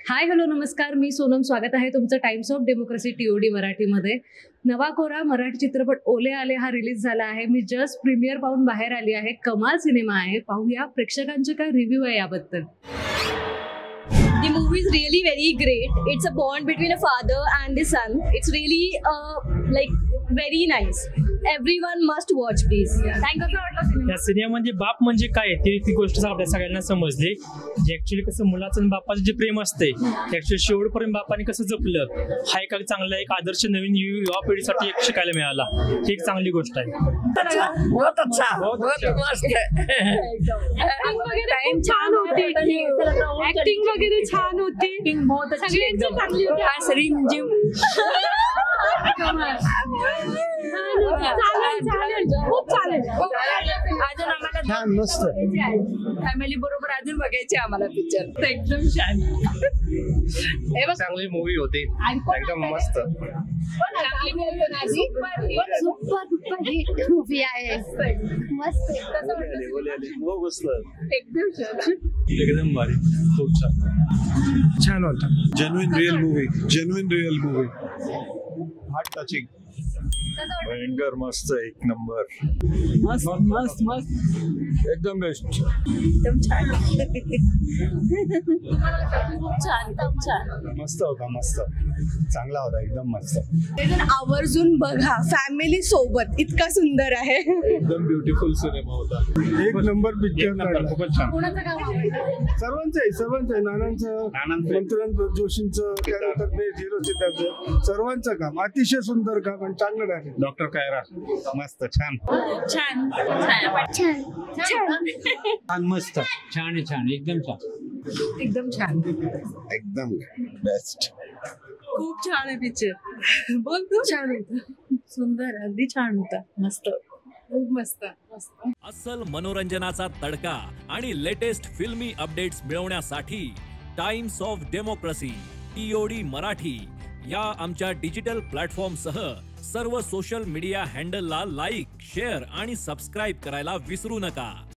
Hi hello नमस्कार, मी सोनम. स्वागत आहे तुमचं टाइम्स ऑफ डेमोक्रेसी TOD मराठीमध्ये. नवा कोरा मराठी चित्रपट ओले आले हा रिलीज झाला आहे. मी जस्ट प्रीमियर पाहून बाहेर आली आहे. कमाल सिनेमा आहे. पाहूया प्रेक्षकांचे काय रिव्ह्यू आहे याबद्दल. The movie is really very great. It's a bond between a father and his son. It's really like very nice. Everyone must watch, please. Thank you. या सिनेमामध्ये बाप म्हणजे काय ती गोष्ट आपल्या सगळ्यांना समजली. जे ऍक्च्युअली कसं मुलाचं आणि बापाचं जे प्रेम असते ते ऍक्च्युअली शेवटपर्यंत बापाने कसं जपलं हा एक चांगला एक आदर्श नवीन युवा पिढीसाठी एक शिकायला मिळाला. ही एक चांगली गोष्ट आहे. बहुत अच्छा, बहुत मस्त. टाइम छान होती, ऍक्टिंग वगैरे छान होती, बहुत अच्छी एकदम. खास रिमझिम. खूप चालेल. अजून आम्हाला छान मस्त फॅमिली बरोबर अजून बघायचे आम्हाला पिक्चर. एकदम छान. चांगली मूवी होती, एकदम मस्त. सुपर हिट मूवी आहे. मस्त एकदम भारी, खूप छान. छान होता. Genuine real movie. Heart touching. भयंकर मस्त, एक नंबर. मस्त मस्त मस्त एकदम बेस्ट. एकदम छान. मस्त होता, मस्त चांगला होता, एकदम मस्त. आवर्जून बघा फॅमिली सोबत. इतका सुंदर आहे. एकदम ब्युटिफुल सिनेमा होता. एक नंबर पिक्चर. खूपच छान. सर्वांचं आहे. नानांचं, मंत्र्यांचं, जोशींचं, त्यानंतर हिरो सिद्धार्थ, सर्वांचं काम अतिशय सुंदर काम आणि चांगलं आहे. डॉक्टर कायरा मस्त, छान छान छान छान छान मस्त. छान एकदम छान. एकदम छान. एकदम बेस्ट. खूप छान आहे पिक्चर. बोल तू. छान होता, सुंदर, अगदी छान होता. मस्त, खूप मस्त. अस्सल मनोरंजनाचा तडका आणि लेटेस्ट फिल्मी अपडेट्स मिळवण्यासाठी times of democracy TOD Marathi या आमच्या डिजिटल प्लॅटफॉर्मसह सर्व सोशल मीडिया हँडलला लाईक, शेअर आणि सबस्क्राईब करायला विसरू नका.